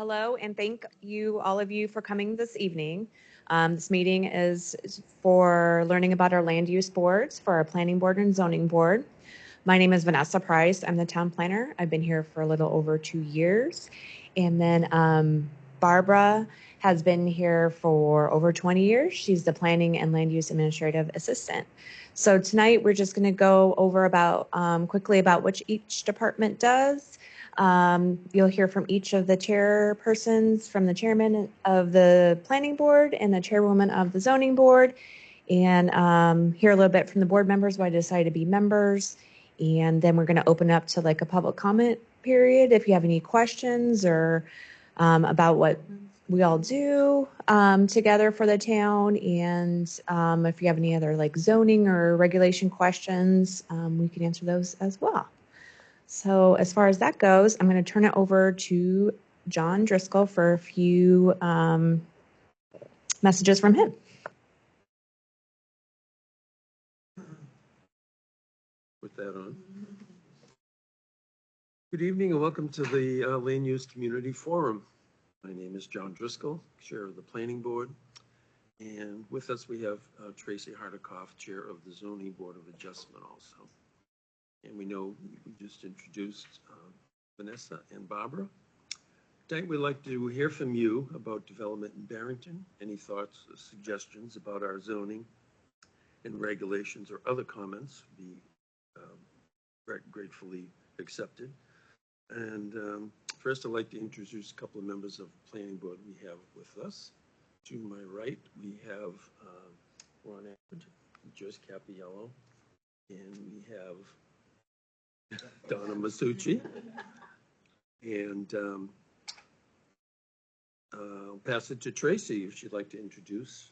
Hello, and thank you, all of you, for coming this evening. This meeting is for learning about our land use boards for our planning board and zoning board. My name is Vanessa Price. I'm the town planner. I've been here for a little over 2 years. And then Barbara has been here for over 20 years. She's the planning and land use administrative assistant. So tonight we're just going to go over quickly about what each department does. You'll hear from each of the chairpersons, from the chairman of the planning board and the chairwoman of the zoning board, and hear a little bit from the board members why they decided to be members. And then we're going to open up to like a public comment period if you have any questions or about what we all do together for the town. And if you have any other like zoning or regulation questions, we can answer those as well. So as far as that goes, I'm going to turn it over to John Driscoll for a few messages from him. Put that on. Good evening and welcome to the Land Use Community Forum. My name is John Driscoll, Chair of the Planning Board. And with us we have Tracy Hardikoff, Chair of the Zoning Board of Adjustment also. And we know we just introduced Vanessa and Barbara. Tonight we'd like to hear from you about development in Barrington. Any thoughts or suggestions about our zoning and regulations or other comments would be gratefully accepted. And first I'd like to introduce a couple of members of the planning board we have with us. To my right we have Ron Abbott, Joyce Capiello, and we have Donna Masucci, and I'll pass it to Tracy if she'd like to introduce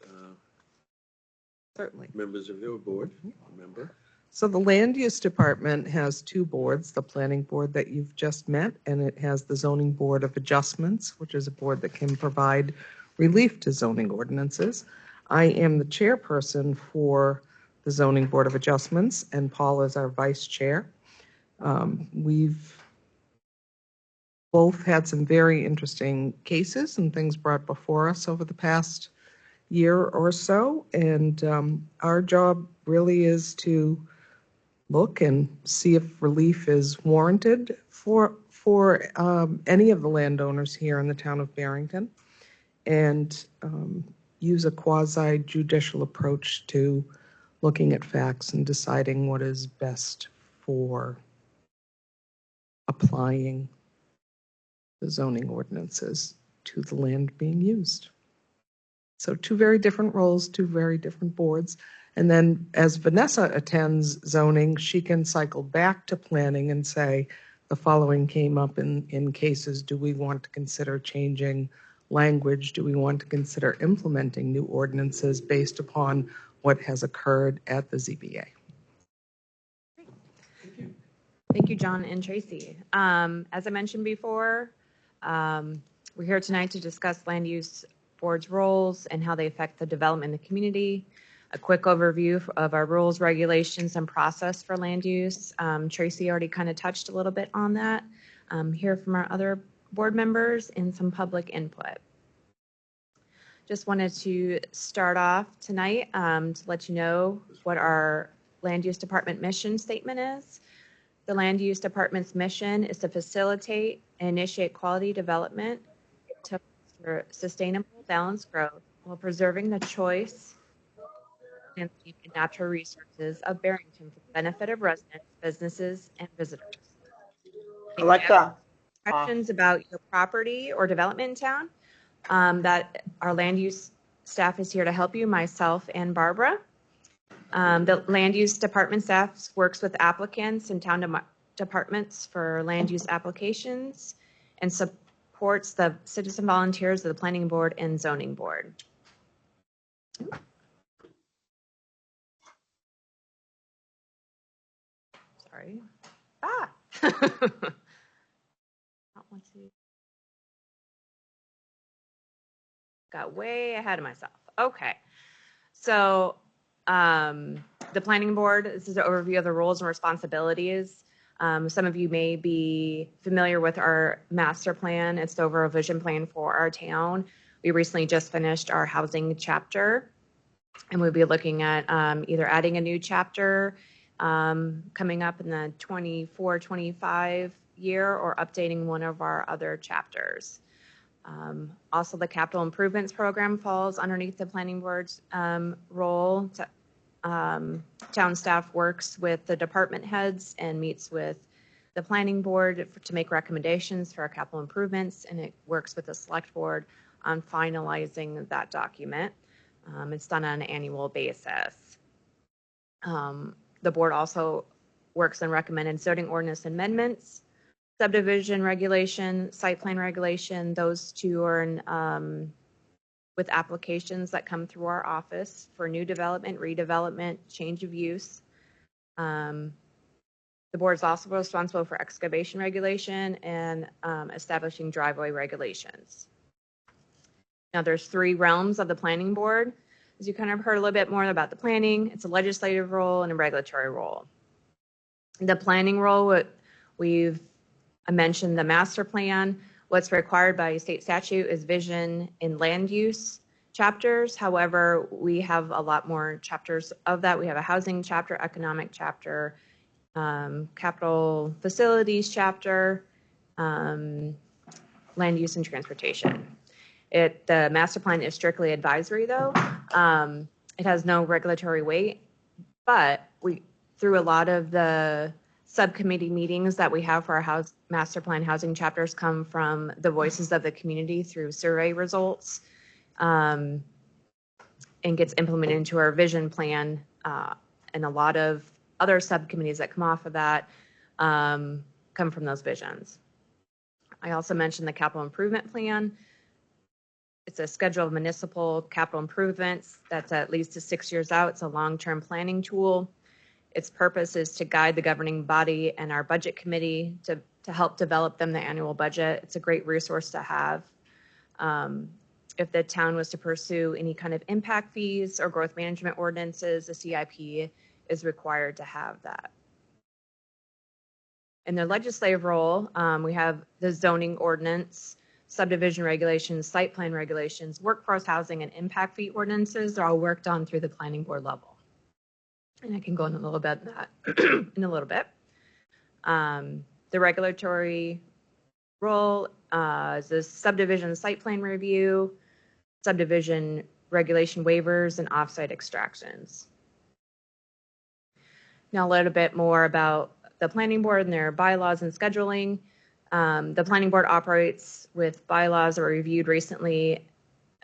Certainly. Members of your board. Member. So the Land Use Department has two boards, the Planning Board that you've just met, and it has the Zoning Board of Adjustments, which is a board that can provide relief to zoning ordinances. I am the chairperson for the Zoning Board of Adjustments, and Paul is our vice chair. We've both had some very interesting cases and things brought before us over the past year or so, and our job really is to look and see if relief is warranted for any of the landowners here in the town of Barrington, and use a quasi-judicial approach to looking at facts and deciding what is best for applying the zoning ordinances to the land being used. So two very different roles, two very different boards. And then as Vanessa attends zoning, she can cycle back to planning and say, the following came up in cases. Do we want to consider changing language? Do we want to consider implementing new ordinances based upon what has occurred at the ZBA? Thank you, John and Tracy. As I mentioned before, we're here tonight to discuss land use board's roles and how they affect the development in the community. A quick overview of our rules, regulations, and process for land use. Tracy already kind of touched a little bit on that. Hear from our other board members and some public input. Just wanted to start off tonight to let you know what our land use department mission statement is. The land use department's mission is to facilitate and initiate quality development to foster sustainable, balanced growth while preserving the choice and natural resources of Barrington for the benefit of residents, businesses, and visitors. Alexa. Questions about your property or development in town, that our land use staff is here to help you, myself and Barbara. The land use department staff works with applicants and town departments for land use applications and supports the citizen volunteers of the planning board and zoning board. Sorry. Got way ahead of myself. Okay. So the planning board, this is an overview of the roles and responsibilities. Some of you may be familiar with our master plan. It's the overall vision plan for our town. We recently just finished our housing chapter, and we'll be looking at either adding a new chapter coming up in the 24-25 year or updating one of our other chapters. Also, the capital improvements program falls underneath the planning board's role. Town staff works with the department heads and meets with the planning board to make recommendations for our capital improvements, and it works with the select board on finalizing that document. It's done on an annual basis. The board also works on recommended zoning ordinance amendments, subdivision regulation, site plan regulation. Those two are in, with applications that come through our office for new development, redevelopment, change of use. The board is also responsible for excavation regulation and establishing driveway regulations. Now, there's 3 realms of the planning board. As you kind of heard a little bit more about the planning, it's a legislative role and a regulatory role. The planning role, I mentioned the master plan. What's required by state statute is vision and land use chapters. However, we have a lot more chapters of that. We have a housing chapter, economic chapter, capital facilities chapter, land use and transportation. The master plan is strictly advisory though. It has no regulatory weight, but through a lot of the subcommittee meetings that we have for our master plan housing chapters come from the voices of the community through survey results, and gets implemented into our vision plan, and a lot of other subcommittees that come off of that come from those visions. I also mentioned the capital improvement plan. It's a schedule of municipal capital improvements that's at least 6 years out. It's a long-term planning tool. Its purpose is to guide the governing body and our budget committee to help develop them the annual budget. It's a great resource to have. If the town was to pursue any kind of impact fees or growth management ordinances, the CIP is required to have that. In the legislative role, we have the zoning ordinance, subdivision regulations, site plan regulations, workforce housing, and impact fee ordinances. They're all worked on through the planning board level. And I can go in a little bit that in a little bit. The regulatory role is the subdivision site plan review, subdivision regulation waivers, and offsite extractions. Now a little bit more about the planning board and their bylaws and scheduling. The planning board operates with bylaws that were reviewed recently,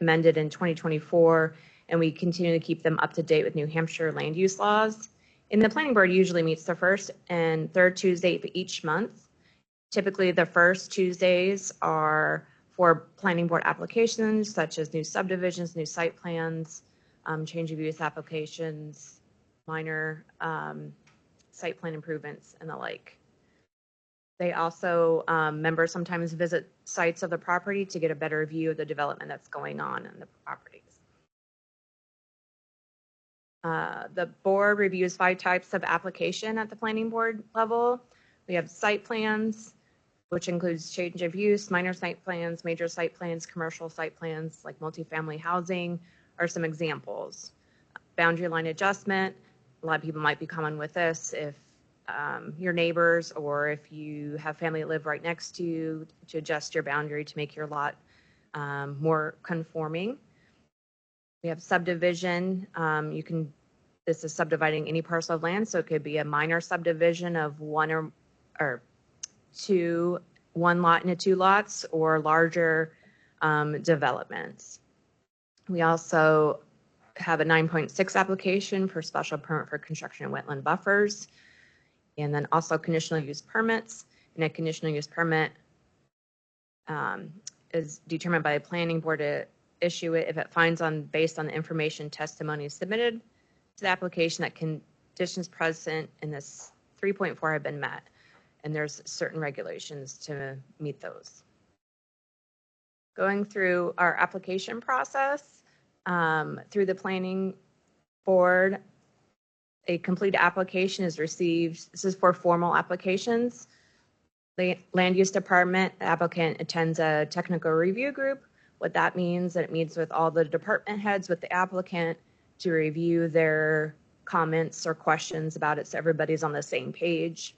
amended in 2024, and we continue to keep them up to date with New Hampshire land use laws. And the planning board usually meets the first and third Tuesday of each month. Typically, the first Tuesdays are for planning board applications, such as new subdivisions, new site plans, change of use applications, minor site plan improvements, and the like. They also, members sometimes visit sites of the property to get a better view of the development that's going on in the properties. The board reviews 5 types of application at the planning board level. We have site plans, which includes change of use, minor site plans, major site plans, commercial site plans, like multifamily housing are some examples. Boundary line adjustment, a lot of people might be common with this if your neighbors or if you have family that live right next to you, to adjust your boundary to make your lot more conforming. We have subdivision. This is subdividing any parcel of land, so it could be a minor subdivision of one lot into 2 lots, or larger developments. We also have a 9.6 application for special permit for construction and wetland buffers, and then also conditional use permits. And a conditional use permit is determined by the planning board to issue it if it finds based on the information testimony submitted to the application that conditions present in this 3.4 have been met, and there's certain regulations to meet those. Going through our application process through the planning board, a complete application is received. This is for formal applications. The land use department, the applicant attends a technical review group. What that means, that it meets with all the department heads with the applicant to review their comments or questions about it so everybody's on the same page.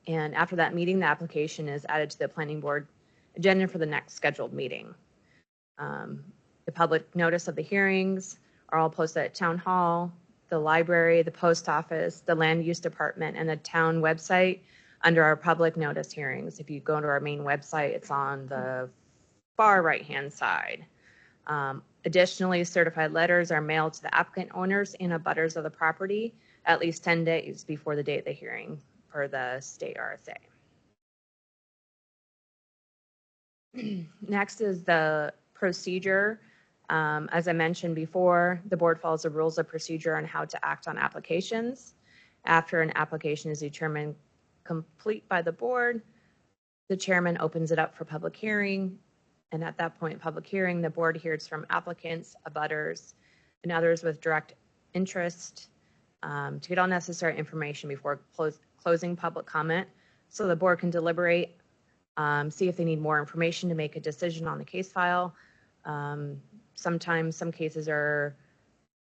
And after that meeting, the application is added to the planning board agenda for the next scheduled meeting. The public notice of the hearings are all posted at town hall, the library, the post office, the land use department, and the town website under our public notice hearings. If you go to our main website, it's on the far right-hand side. Additionally, certified letters are mailed to the applicant owners and abutters of the property at least 10 days before the date of the hearing per the state RSA. Next is the procedure. As I mentioned before, the board follows the rules of procedure on how to act on applications. After an application is determined complete by the board, the chairman opens it up for public hearing. And at that point, public hearing, the board hears from applicants, abutters, and others with direct interest to get all necessary information before closing public comment. So the board can deliberate, see if they need more information to make a decision on the case file. Sometimes some cases are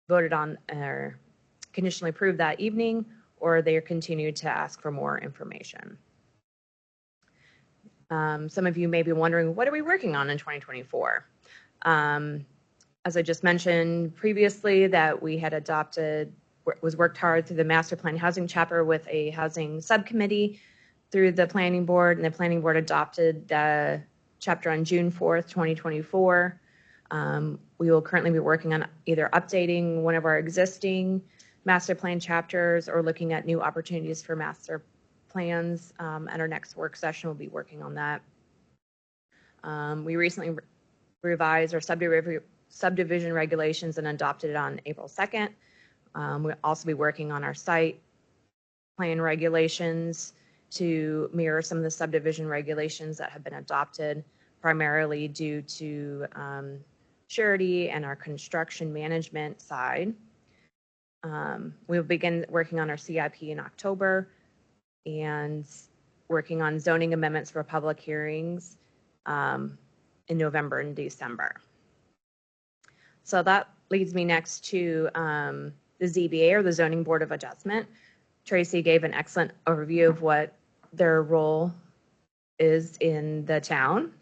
voted on or conditionally approved that evening, or they are continued to ask for more information. Some of you may be wondering, what are we working on in 2024? As I just mentioned previously, that we had worked hard through the master plan housing chapter with a housing subcommittee through the planning board, and the planning board adopted the chapter on June 4th, 2024. We will currently be working on either updating one of our existing master plan chapters or looking at new opportunities for master plans. At our next work session, we'll be working on that. We recently revised our subdivision regulations and adopted it on April 2nd. We'll also be working on our site plan regulations to mirror some of the subdivision regulations that have been adopted, primarily due to surety and our construction management side. We'll begin working on our CIP in October and working on zoning amendments for public hearings in November and December. So that leads me next to the ZBA, or the Zoning Board of Adjustment. Tracy gave an excellent overview of what their role is in the town.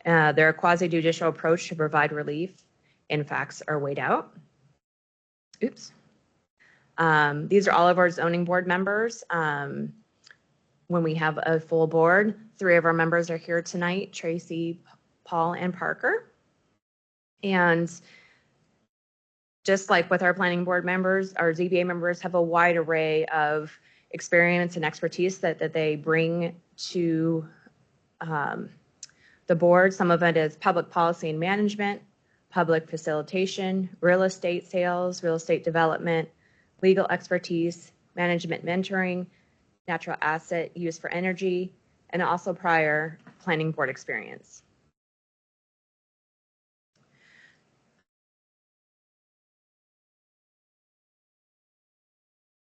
They're a quasi-judicial approach to provide relief and facts are weighed out. Oops. These are all of our zoning board members. When we have a full board, 3 of our members are here tonight, Tracy, Paul, and Parker. And just like with our planning board members, our ZBA members have a wide array of experience and expertise that they bring to the board. Some of it is public policy and management, public facilitation, real estate sales, real estate development, legal expertise, management mentoring, natural asset use for energy, and also prior planning board experience.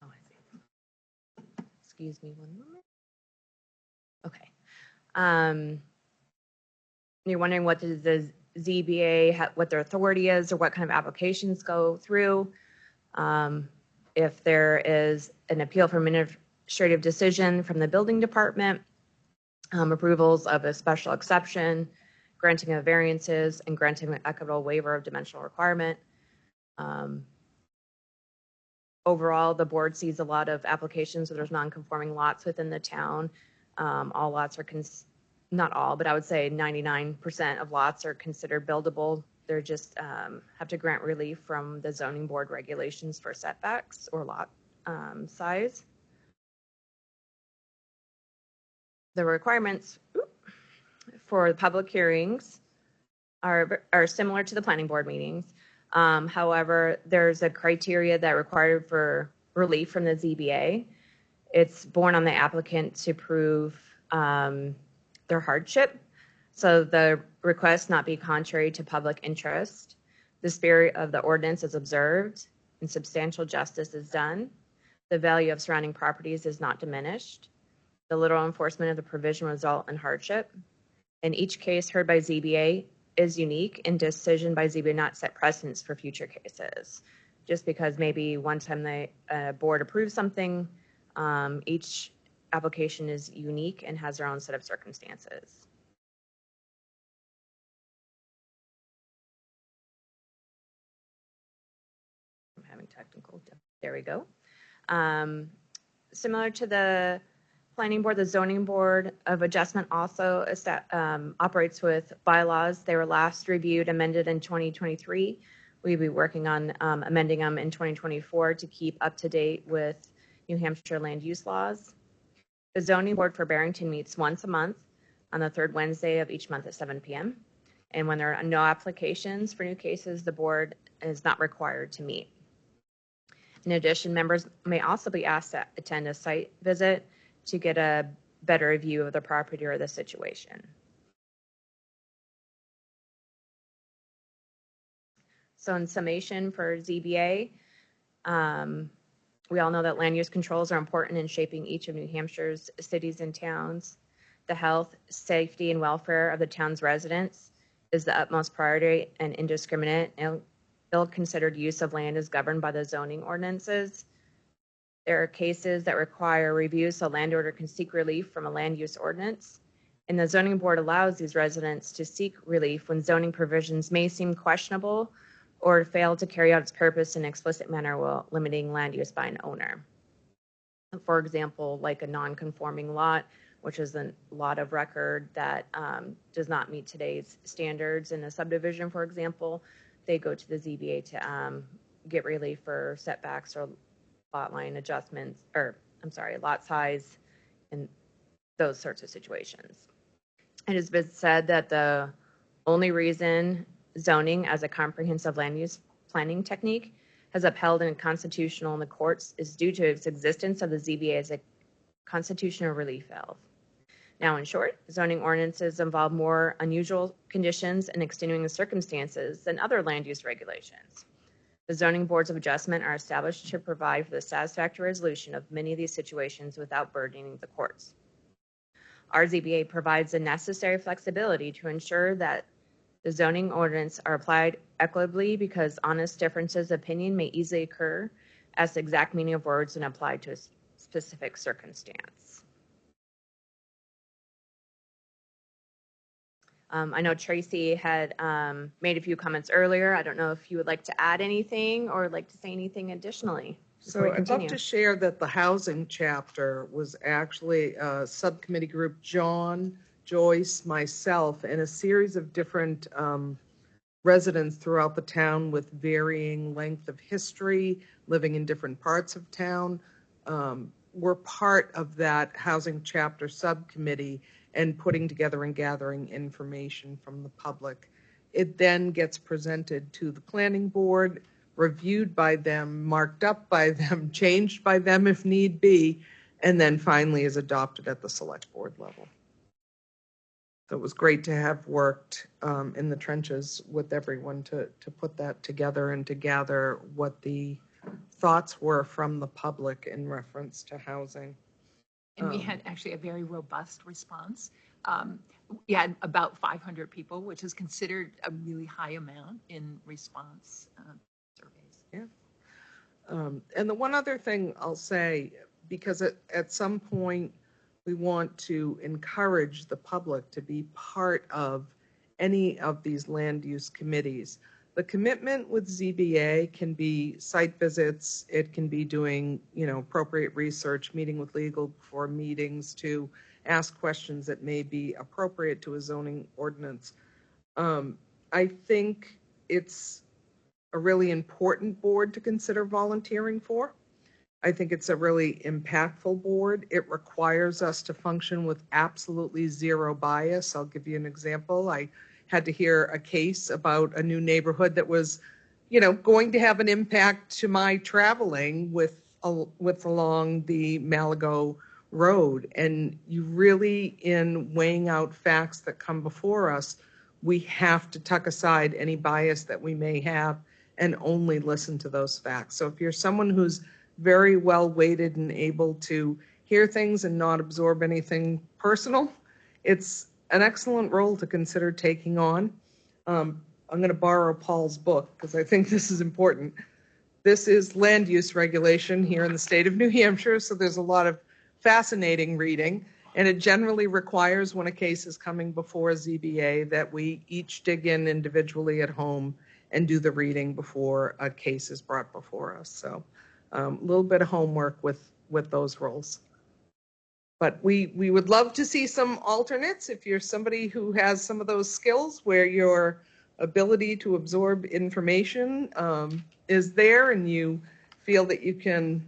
Oh, I see. Excuse me one moment. Okay. You're wondering what does the ZBA, what their authority is, or what kind of applications go through. If there is an appeal for administrative decision from the building department, approvals of a special exception, granting of variances, and granting an equitable waiver of dimensional requirement. Overall, the board sees a lot of applications where there's non-conforming lots within the town. All lots are, not all, but I would say 99% of lots are considered buildable. They're just have to grant relief from the zoning board regulations for setbacks or lot size. The requirements for the public hearings are similar to the planning board meetings. However, there's a criteria that required for relief from the ZBA. It's borne on the applicant to prove their hardship. So the request not be contrary to public interest. The spirit of the ordinance is observed. and substantial justice is done, the value of surrounding properties is not diminished, the literal enforcement of the provision result in hardship, and each case heard by ZBA is unique, and decision by ZBA not set precedents for future cases. Just because maybe one time the board approves something, each application is unique and has their own set of circumstances. I'm having technical, there we go. Similar to the planning board, the zoning board of adjustment also operates with bylaws. They were last reviewed, amended in 2023. We'll be working on amending them in 2024 to keep up to date with New Hampshire land use laws. The zoning board for Barrington meets once a month on the third Wednesday of each month at 7 p.m. And when there are no applications for new cases, the board is not required to meet. In addition, members may also be asked to attend a site visit to get a better view of the property or the situation. So in summation for ZBA, we all know that land use controls are important in shaping each of New Hampshire's cities and towns. The health, safety, and welfare of the town's residents is the utmost priority, and indiscriminate and ill-considered use of land is governed by the zoning ordinances. There are cases that require review so landowner can seek relief from a land use ordinance. And the zoning board allows these residents to seek relief when zoning provisions may seem questionable or fail to carry out its purpose in an explicit manner while limiting land use by an owner. For example, like a non-conforming lot, which is a lot of record that does not meet today's standards in a subdivision, for example, they go to the ZBA to get relief for setbacks or lot line adjustments, or I'm sorry, lot size and those sorts of situations. It has been said that the only reason zoning as a comprehensive land use planning technique has upheld and constitutional in the courts is due to its existence of the ZBA as a constitutional relief valve. Now, in short, zoning ordinances involve more unusual conditions and extenuating circumstances than other land use regulations. The zoning boards of adjustment are established to provide for the satisfactory resolution of many of these situations without burdening the courts. Our ZBA provides the necessary flexibility to ensure that the zoning ordinance are applied equitably because honest differences of opinion may easily occur as the exact meaning of words and applied to a specific circumstance. I know Tracy had made a few comments earlier. I don't know if you would like to add anything or like to say anything additionally. So I'd love to share that the housing chapter was actually a subcommittee group, John, Joyce, myself, and a series of different residents throughout the town with varying length of history, living in different parts of town, were part of that housing chapter subcommittee and putting together and gathering information from the public. It then gets presented to the planning board, reviewed by them, marked up by them, changed by them if need be, and then finally is adopted at the select board level. So it was great to have worked in the trenches with everyone to put that together and to gather what the thoughts were from the public in reference to housing. And we had actually a very robust response. We had about 500 people, which is considered a really high amount in response surveys. Yeah. And the one other thing I'll say, because at some point we want to encourage the public to be part of any of these land use committees. The commitment with ZBA can be site visits. It can be doing, appropriate research, meeting with legal before meetings to ask questions that may be appropriate to a zoning ordinance. I think it's a really important board to consider volunteering for. I think it's a really impactful board. It requires us to function with absolutely zero bias. I'll give you an example. I had to hear a case about a new neighborhood that was, going to have an impact to my traveling with along the Malago Road. And you really, in weighing out facts that come before us, we have to tuck aside any bias that we may have and only listen to those facts. So if you're someone who's very well weighted and able to hear things and not absorb anything personal, it's an excellent role to consider taking on. I'm going to borrow Paul's book because I think this is important. This is land use regulation here in the state of New Hampshire, so there's a lot of fascinating reading, and it generally requires, when a case is coming before ZBA, that we each dig in individually at home and do the reading before a case is brought before us. So a little bit of homework with those roles. But we would love to see some alternates if you're somebody who has some of those skills where your ability to absorb information is there and you feel that you can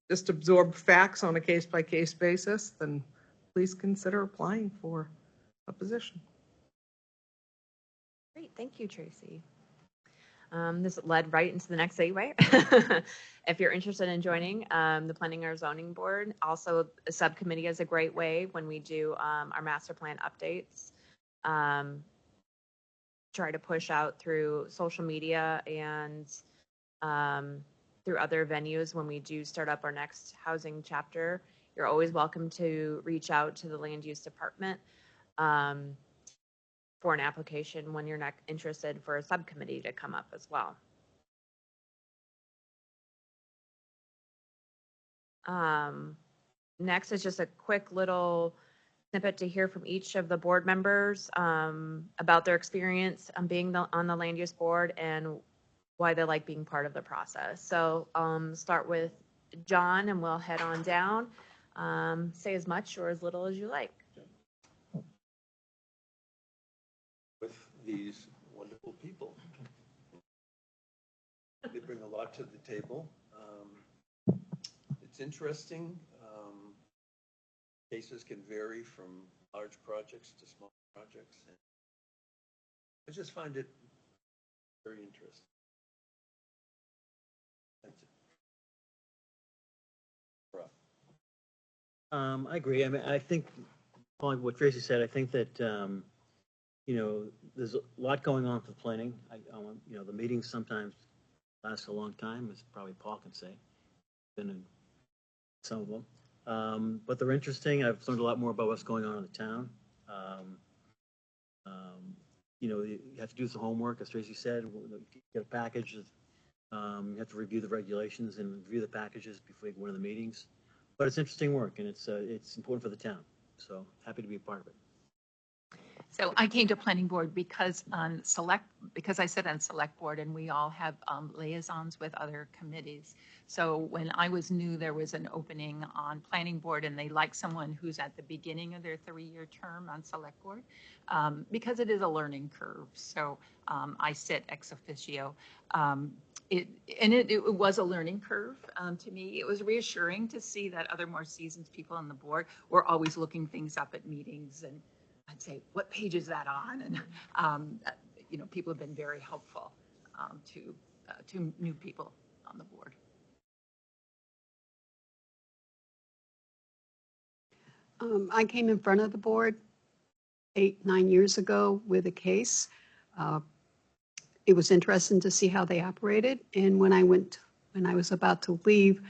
just absorb facts on a case-by-case basis, then please consider applying for a position. Great, thank you, Tracy. This led right into the next segue. If you're interested in joining the Planning or Zoning Board, also a subcommittee is a great way when we do our master plan updates. Try to push out through social media and through other venues when we do start up our next housing chapter. You're always welcome to reach out to the land use department for an application when you're not interested for a subcommittee to come up as well. Next is just a quick little snippet to hear from each of the board members about their experience being on the land use board and why they like being part of the process. So start with John and we'll head on down. Say as much or as little as you like. With these wonderful people. They bring a lot to the table. It's interesting. Cases can vary from large projects to small projects. And I just find it very interesting. That's it. I agree. I mean, I think, following what Tracy said, I think that, there's a lot going on for planning. The meetings sometimes last a long time, as probably Paul can say. Been in some of them. But they're interesting. I've learned a lot more about what's going on in the town. You have to do some homework, as Tracy said. You get a package. You have to review the regulations and review the packages before you go into the meetings. But it's interesting work, and it's important for the town. So happy to be a part of it. So I came to planning board because I sit on select board and we all have liaisons with other committees. So when I was new, there was an opening on planning board and they like someone who's at the beginning of their 3-year term on select board because it is a learning curve. So I sit ex officio. It was a learning curve to me. It was reassuring to see that other more seasoned people on the board were always looking things up at meetings, and I'd say, what page is that on? And people have been very helpful to new people on the board. I came in front of the board 8-9 years ago with a case. It was interesting to see how they operated. And when I was about to leave,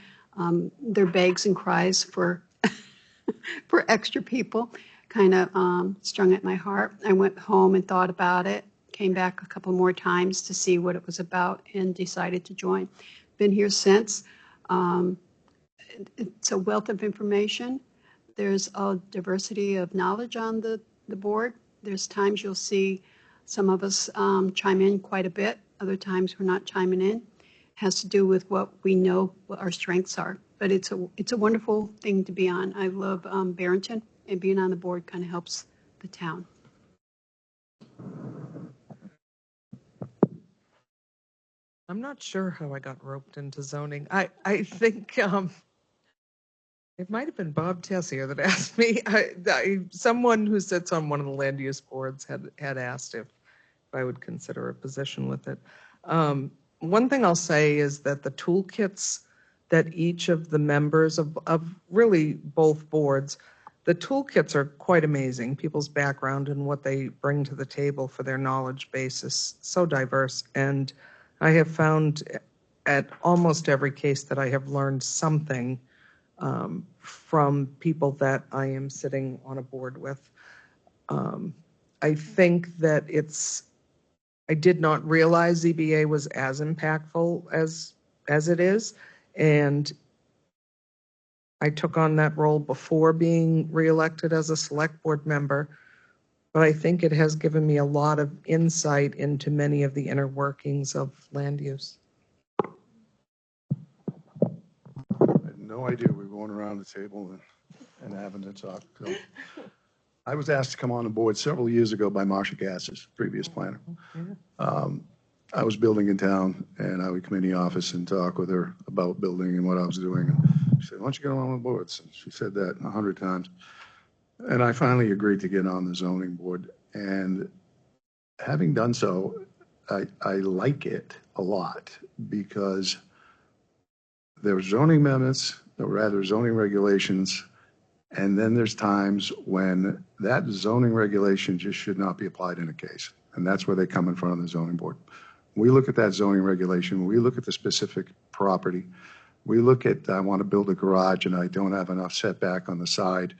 their begs and cries for for extra people kind of strung at my heart. I went home and thought about it, came back a couple more times to see what it was about, and decided to join. Been here since. It's a wealth of information. There's a diversity of knowledge on the board. There's times you'll see some of us chime in quite a bit. Other times we're not chiming in. It has to do with what we know, what our strengths are. But it's a wonderful thing to be on. I love Barrington, and being on the board kind of helps the town. I'm not sure how I got roped into zoning. I think it might have been Bob Tessier that asked me. Someone who sits on one of the land use boards had asked if I would consider a position with it. One thing I'll say is that the toolkits that each of the members of really both boards, the toolkits are quite amazing. People's background and what they bring to the table for their knowledge base is so diverse. And I have found at almost every case that I have learned something from people that I am sitting on a board with. I think that I did not realize ZBA was as impactful as it is. And I took on that role before being reelected as a select board member. But I think it has given me a lot of insight into many of the inner workings of land use. I had no idea we were going around the table and having to talk. So I was asked to come on the board several years ago by Marcia Gass's previous planner. I was building in town, and I would come in the office and talk with her about building and what I was doing. And she said, "Why don't you get on the boards?" And she said that 100 times. And I finally agreed to get on the zoning board. And having done so, I like it a lot because there are zoning amendments, or rather zoning regulations, and then there's times when that zoning regulation just should not be applied in a case. And that's where they come in front of the zoning board. We look at that zoning regulation, we look at the specific property, we look at, I want to build a garage and I don't have enough setback on the side,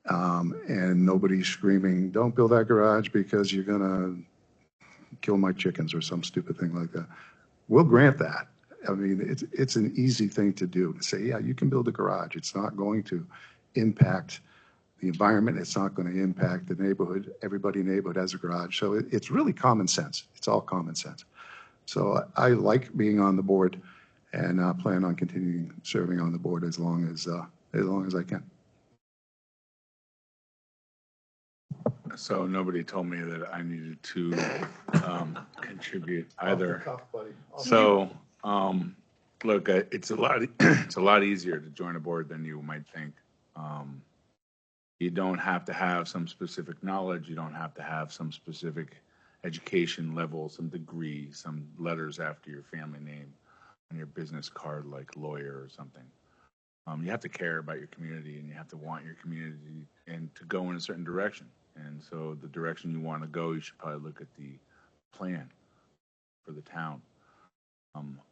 and nobody's screaming, "Don't build that garage because you're going to kill my chickens," or some stupid thing like that. We'll grant that. I mean, it's an easy thing to do, to say, yeah, you can build a garage. It's not going to impact the environment. It's not going to impact the neighborhood. Everybody in the neighborhood has a garage. So it's really common sense. It's all common sense. So I like being on the board, and I plan on continuing serving on the board as long as I can. So nobody told me that I needed to contribute either. So look, it's a lot easier to join a board than you might think. You don't have to have some specific knowledge. You don't have to have some specific education level, some degree, some letters after your family name on your business card, like lawyer or something. You have to care about your community, and you have to want your community and to go in a certain direction. And so the direction you want to go, you should probably look at the plan for the town.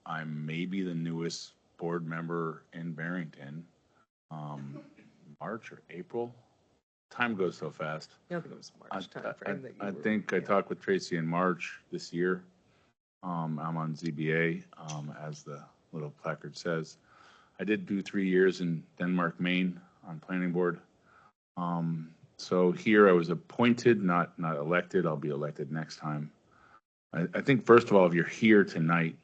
I'm maybe the newest board member in Barrington, March or April. Time goes so fast. I think it was March timeframe that you I were- think I talked with Tracy in March this year. I'm on ZBA, as the little placard says. I did do 3 years in Denmark, Maine on planning board. So here I was appointed, not elected. I'll be elected next time. I think, first of all, if you're here tonight,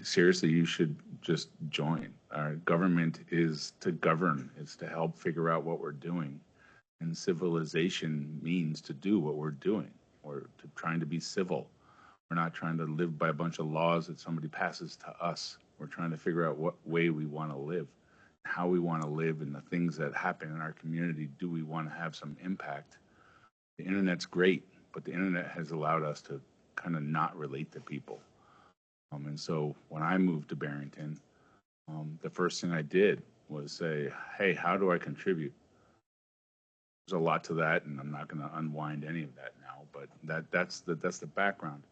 seriously, you should just join. Our government is to govern. It's to help figure out what we're doing. And civilization means to do what we're doing. We're trying to be civil. We're not trying to live by a bunch of laws that somebody passes to us. We're trying to figure out what way we want to live, how we want to live, and the things that happen in our community. Do we want to have some impact? The internet's great, but the internet has allowed us to kind of not relate to people. And so when I moved to Barrington, the first thing I did was say, hey, how do I contribute? There's a lot to that, and I'm not going to unwind any of that now, but that's the background.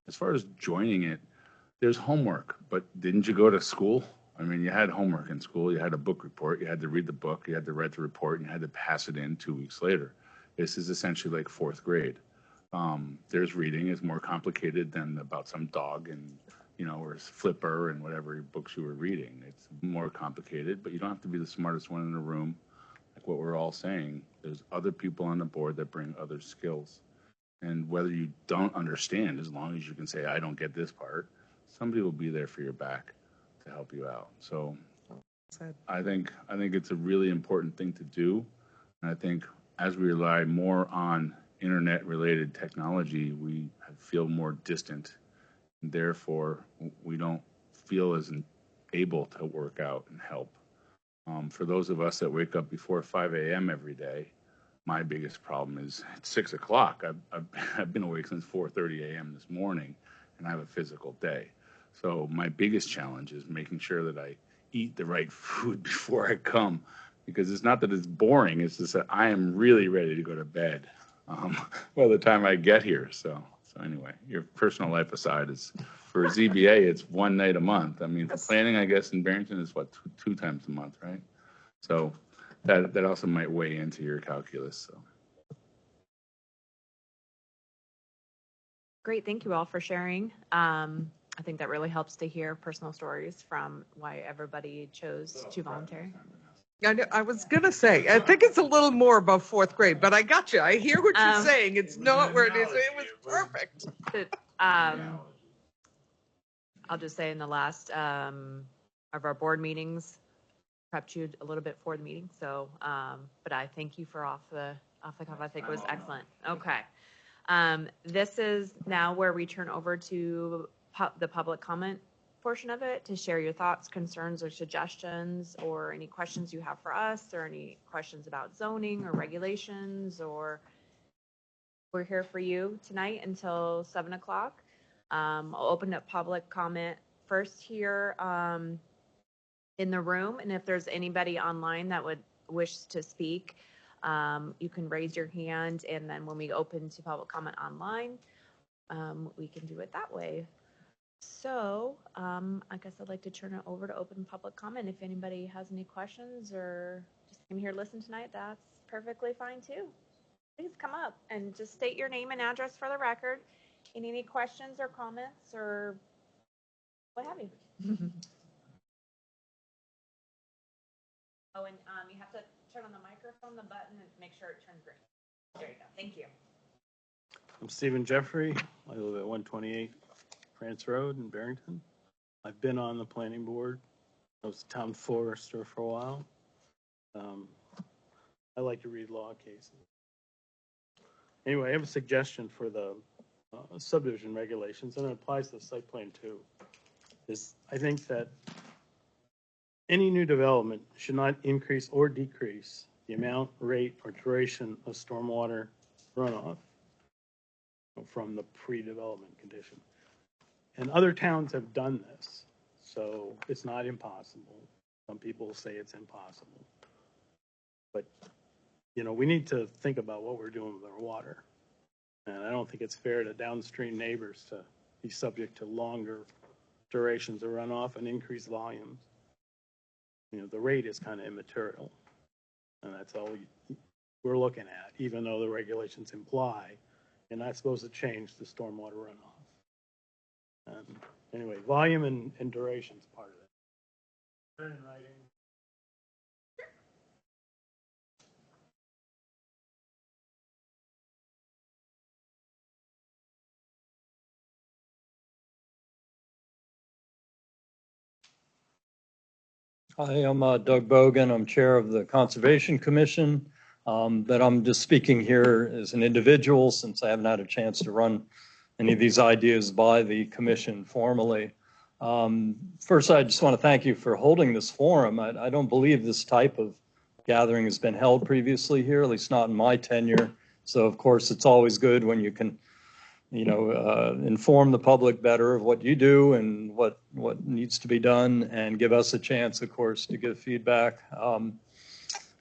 As far as joining it, there's homework, but didn't you go to school? I mean, you had homework in school. You had a book report. You had to read the book. You had to write the report, and you had to pass it in 2 weeks later. This is essentially like 4th grade. There's reading is more complicated than about some dog and, or Flipper and whatever books you were reading. It's more complicated, but you don't have to be the smartest one in the room. Like what we're all saying, there's other people on the board that bring other skills. And whether you don't understand, as long as you can say, I don't get this part, somebody will be there for your back to help you out. So I think it's a really important thing to do. And I think as we rely more on internet-related technology, we feel more distant. And therefore, we don't feel as able to work out and help. For those of us that wake up before 5 a.m. every day, my biggest problem is it's 6 o'clock. I've been awake since 4:30 a.m. this morning, and I have a physical day. So my biggest challenge is making sure that I eat the right food before I come, because it's not that it's boring. It's just that I am really ready to go to bed by the time I get here. So So anyway, your personal life aside is, for ZBA, it's one night a month. I mean, for planning, I guess in Barrington is what, two times a month, right? So that also might weigh into your calculus, so. Great, thank you all for sharing. I think that really helps to hear personal stories from why everybody chose to volunteer. I was going to say, I think it's a little more about fourth grade, but I got you. I hear what you're saying. It's not where it is. It was perfect. I'll just say in the last of our board meetings, prepped you a little bit for the meeting. So, but I thank you for off the cuff. I think it was excellent. Okay. This is now where we turn over to the public comment portion of it to share your thoughts, concerns, or suggestions, or any questions you have for us, or any questions about zoning or regulations, or we're here for you tonight until 7 o'clock. I'll open up public comment first here in the room, and if there's anybody online that would wish to speak, you can raise your hand, and then when we open to public comment online, we can do it that way. So I guess I'd like to turn it over to open public comment. If anybody has any questions or just came here to listen tonight, that's perfectly fine too. Please come up and just state your name and address for the record, and any questions or comments or what have you. Oh, and you have to turn on the microphone, the button, and make sure it turns green. There you go. Thank you. I'm Stephen Jeffrey. I live at 128 France Road in Barrington. I've been on the planning board. I was a town forester for a while. I like to read law cases. Anyway, I have a suggestion for the subdivision regulations, and it applies to the site plan too. I think that any new development should not increase or decrease the amount, rate, or duration of stormwater runoff from the pre-development condition. And other towns have done this, so it's not impossible. Some people say it's impossible. But, you know, we need to think about what we're doing with our water. And I don't think it's fair to downstream neighbors to be subject to longer durations of runoff and increased volumes. You know, the rate is kind of immaterial. And that's all we're looking at, even though the regulations imply you're not supposed to change the stormwater runoff. Anyway, volume and duration is part of it. Put it in writing. Hi, I'm Doug Bogan. I'm chair of the Conservation Commission, but I'm just speaking here as an individual since I haven't had a chance to run any of these ideas by the commission formally. First, I just want to thank you for holding this forum. I don't believe this type of gathering has been held previously here, at least not in my tenure. So, of course, it's always good when you can, you know, inform the public better of what you do and what needs to be done, and give us a chance, of course, to give feedback. On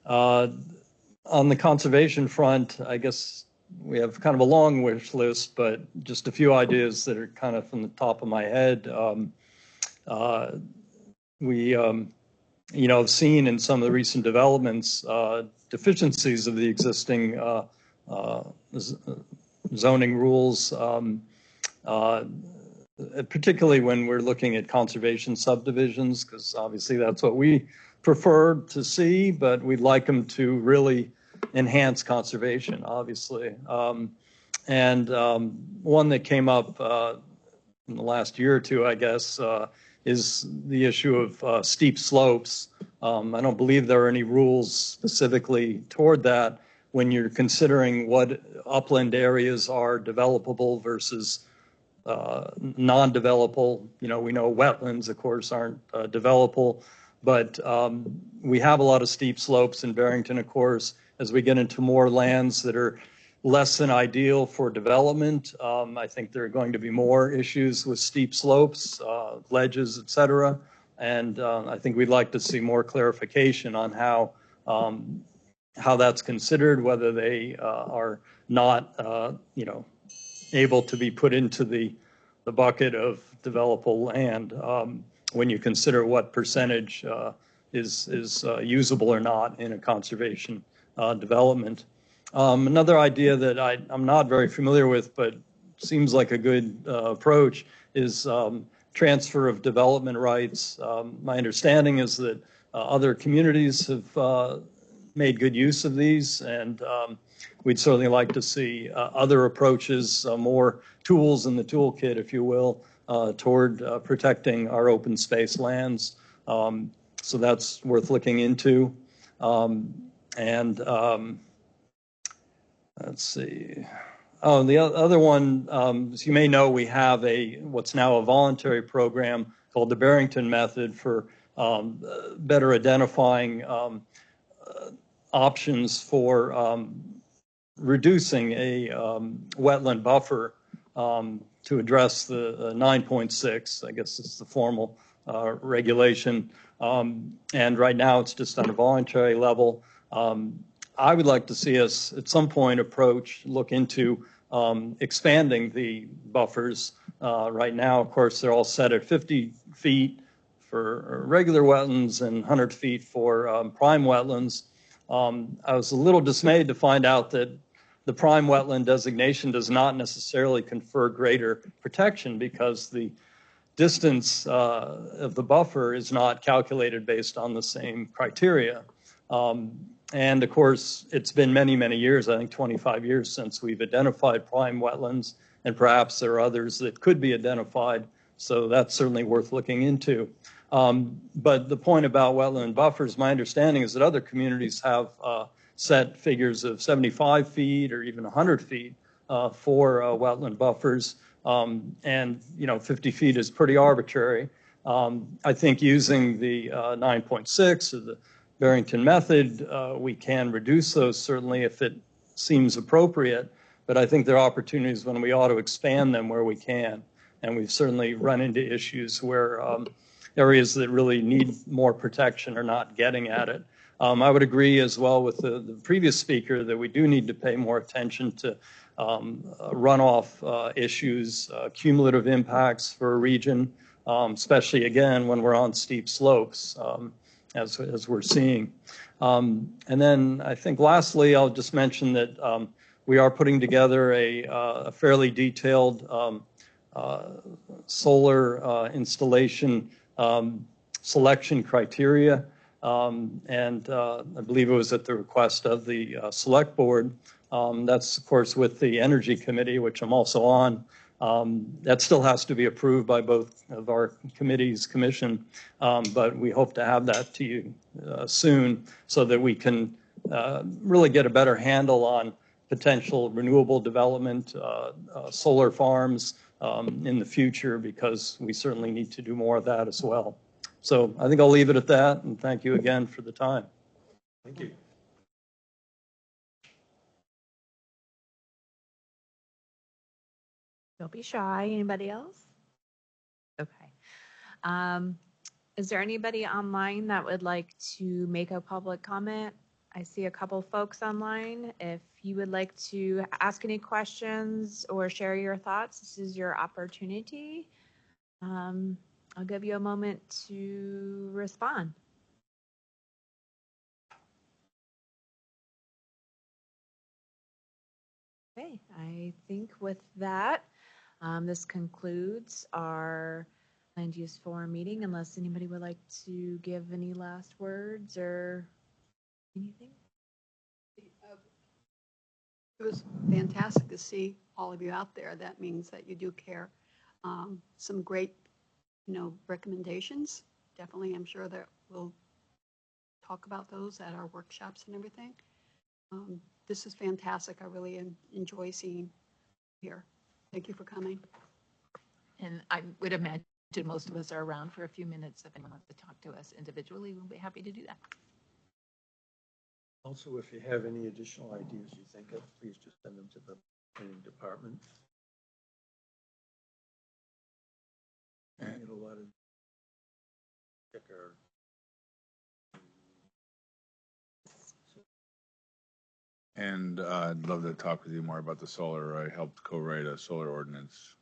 the conservation front, I guess we have kind of a long wish list, but just a few ideas that are kind of from the top of my head. We, you know, have seen in some of the recent developments deficiencies of the existing zoning rules, particularly when we're looking at conservation subdivisions, because obviously that's what we prefer to see, but we'd like them to really enhance conservation, obviously. And one that came up in the last year or two, I guess, is the issue of steep slopes. I don't believe there are any rules specifically toward that when you're considering what upland areas are developable versus non-developable. You know, we know wetlands, of course, aren't developable, but we have a lot of steep slopes in Barrington, of course. As we get into more lands that are less than ideal for development, I think there are going to be more issues with steep slopes, ledges, et cetera. And I think we'd like to see more clarification on how that's considered, whether they are not, you know, able to be put into the bucket of developable land when you consider what percentage is usable or not in a conservation development. Another idea that I'm not very familiar with, but seems like a good approach, is transfer of development rights. My understanding is that other communities have made good use of these, and we'd certainly like to see other approaches, more tools in the toolkit, if you will, toward protecting our open space lands. So that's worth looking into. Let's see. Oh, the other one, as you may know, we have what's now a voluntary program called the Barrington method for better identifying options for reducing a wetland buffer to address the 9.6, I guess it's the formal regulation. And right now it's just on a voluntary level. I would like to see us at some point look into expanding the buffers. Right now, of course, they're all set at 50 feet for regular wetlands and 100 feet for prime wetlands. I was a little dismayed to find out that the prime wetland designation does not necessarily confer greater protection, because the distance of the buffer is not calculated based on the same criteria. And of course, it's been many, many years, I think 25 years, since we've identified prime wetlands, and perhaps there are others that could be identified. So that's certainly worth looking into. But the point about wetland buffers, my understanding is that other communities have set figures of 75 feet or even 100 feet for wetland buffers. And, 50 feet is pretty arbitrary. I think using the 9.6 or the Barrington method, we can reduce those certainly if it seems appropriate. But I think there are opportunities when we ought to expand them where we can. And we've certainly run into issues where areas that really need more protection are not getting at it. I would agree as well with the previous speaker that we do need to pay more attention to runoff issues, cumulative impacts for a region, especially again when we're on steep slopes, as we're seeing. And then I think lastly, I'll just mention that we are putting together a fairly detailed solar installation selection criteria. And I believe it was at the request of the select board. That's, of course, with the Energy Committee, which I'm also on. That still has to be approved by both of our commission, but we hope to have that to you soon so that we can really get a better handle on potential renewable development, solar farms in the future, because we certainly need to do more of that as well. So I think I'll leave it at that, and thank you again for the time. Thank you. Don't be shy. Anybody else? Okay. Is there anybody online that would like to make a public comment? I see a couple folks online. If you would like to ask any questions or share your thoughts, this is your opportunity. I'll give you a moment to respond. Okay, I think with that, this concludes our land use forum meeting, unless anybody would like to give any last words or anything. It was fantastic to see all of you out there. That means that you do care. Some great, recommendations. Definitely, I'm sure that we'll talk about those at our workshops and everything. This is fantastic. I really enjoy seeing here. Thank you for coming. And I would imagine most of us are around for a few minutes. If anyone wants to talk to us individually, we'll be happy to do that. Also, if you have any additional ideas you think of, please just send them to the planning department. Get a lot of check our And I'd love to talk with you more about the solar. I helped co-write a solar ordinance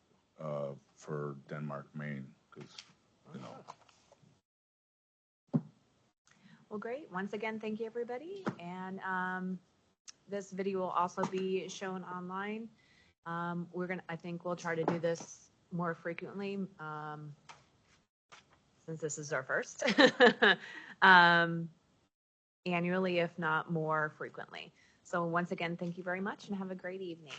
for Denmark, Maine, because, you know. Well, great. Once again, thank you, everybody. And this video will also be shown online. I think we'll try to do this more frequently since this is our first. Annually, if not more frequently. So once again, thank you very much and have a great evening.